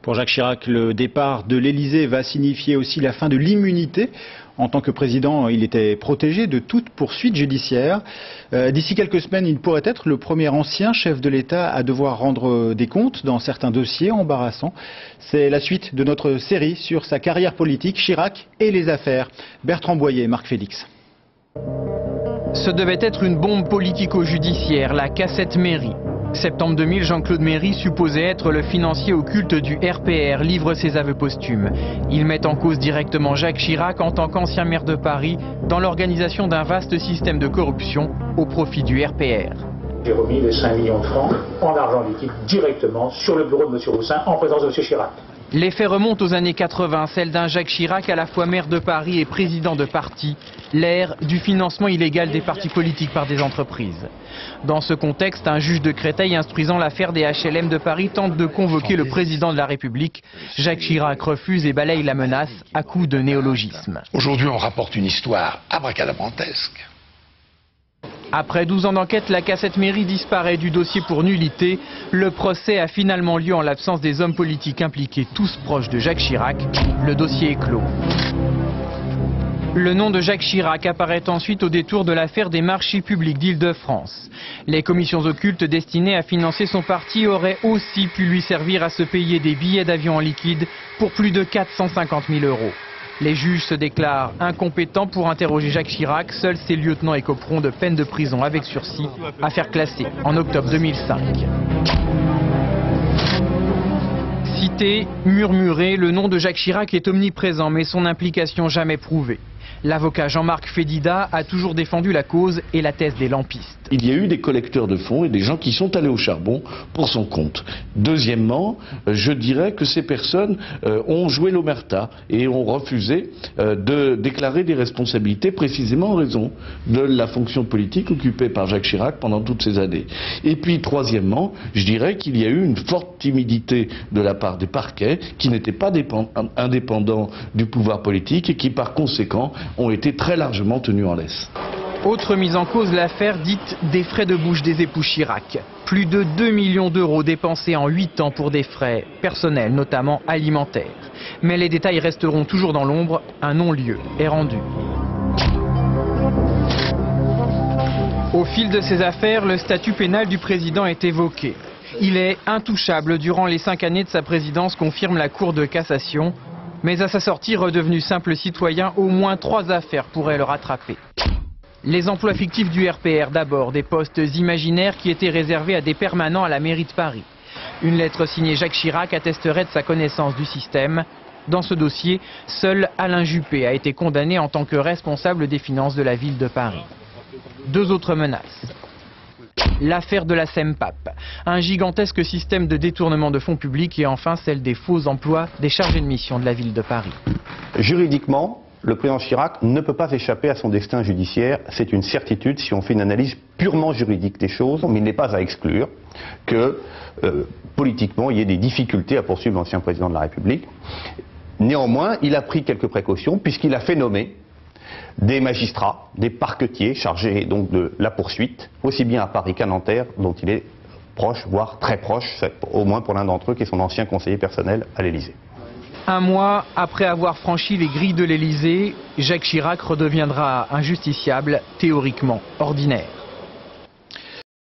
Pour Jacques Chirac, le départ de l'Élysée va signifier aussi la fin de l'immunité. En tant que président, il était protégé de toute poursuite judiciaire. D'ici quelques semaines, il pourrait être le premier ancien chef de l'État à devoir rendre des comptes dans certains dossiers embarrassants. C'est la suite de notre série sur sa carrière politique, Chirac et les affaires. Bertrand Boyer, Marc Félix. Ce devait être une bombe politico-judiciaire, la cassette Méry. Septembre 2000, Jean-Claude Méry, supposé être le financier occulte du RPR, livre ses aveux posthumes. Il met en cause directement Jacques Chirac en tant qu'ancien maire de Paris dans l'organisation d'un vaste système de corruption au profit du RPR. J'ai remis les 5 millions de francs en argent liquide directement sur le bureau de M. Roussin en présence de M. Chirac. Les faits remontent aux années 80, celle d'un Jacques Chirac à la fois maire de Paris et président de parti, l'ère du financement illégal des partis politiques par des entreprises. Dans ce contexte, un juge de Créteil instruisant l'affaire des HLM de Paris tente de convoquer le président de la République. Jacques Chirac refuse et balaye la menace à coups de néologisme. Aujourd'hui, on rapporte une histoire abracadabrantesque. Après 12 ans d'enquête, la cassette Méry disparaît du dossier pour nullité. Le procès a finalement lieu en l'absence des hommes politiques impliqués, tous proches de Jacques Chirac. Le dossier est clos. Le nom de Jacques Chirac apparaît ensuite au détour de l'affaire des marchés publics d'Île-de-France. Les commissions occultes destinées à financer son parti auraient aussi pu lui servir à se payer des billets d'avion en liquide pour plus de 450 000 €. Les juges se déclarent incompétents pour interroger Jacques Chirac. Seuls ses lieutenants écoperont de peine de prison avec sursis, affaire classée en octobre 2005. Cité, murmuré, le nom de Jacques Chirac est omniprésent, mais son implication jamais prouvée. L'avocat Jean-Marc Fédida a toujours défendu la cause et la thèse des lampistes. Il y a eu des collecteurs de fonds et des gens qui sont allés au charbon pour son compte. Deuxièmement, je dirais que ces personnes ont joué l'omerta et ont refusé de déclarer des responsabilités précisément en raison de la fonction politique occupée par Jacques Chirac pendant toutes ces années. Et puis, troisièmement, je dirais qu'il y a eu une forte timidité de la part des parquets qui n'étaient pas indépendants du pouvoir politique et qui, par conséquent, ont été très largement tenus en laisse. Autre mise en cause, l'affaire dite des frais de bouche des époux Chirac. Plus de 2 millions d'euros dépensés en 8 ans pour des frais personnels, notamment alimentaires. Mais les détails resteront toujours dans l'ombre, un non-lieu est rendu. Au fil de ces affaires, le statut pénal du président est évoqué. Il est intouchable durant les 5 années de sa présidence, confirme la Cour de cassation. Mais à sa sortie, redevenu simple citoyen, au moins 3 affaires pourraient le rattraper. Les emplois fictifs du RPR d'abord, des postes imaginaires qui étaient réservés à des permanents à la mairie de Paris. Une lettre signée Jacques Chirac attesterait de sa connaissance du système. Dans ce dossier, seul Alain Juppé a été condamné en tant que responsable des finances de la ville de Paris. 2 autres menaces. L'affaire de la SEMPAP, un gigantesque système de détournement de fonds publics et enfin celle des faux emplois des chargés de mission de la ville de Paris. Juridiquement, le président Chirac ne peut pas échapper à son destin judiciaire, c'est une certitude si on fait une analyse purement juridique des choses, mais il n'est pas à exclure que politiquement il y ait des difficultés à poursuivre l'ancien président de la République. Néanmoins, il a pris quelques précautions puisqu'il a fait nommer des magistrats, des parquetiers chargés donc de la poursuite, aussi bien à Paris qu'à Nanterre, dont il est proche, voire très proche, au moins pour l'un d'entre eux qui est son ancien conseiller personnel à l'Élysée. Un mois après avoir franchi les grilles de l'Élysée, Jacques Chirac redeviendra un justiciable théoriquement ordinaire.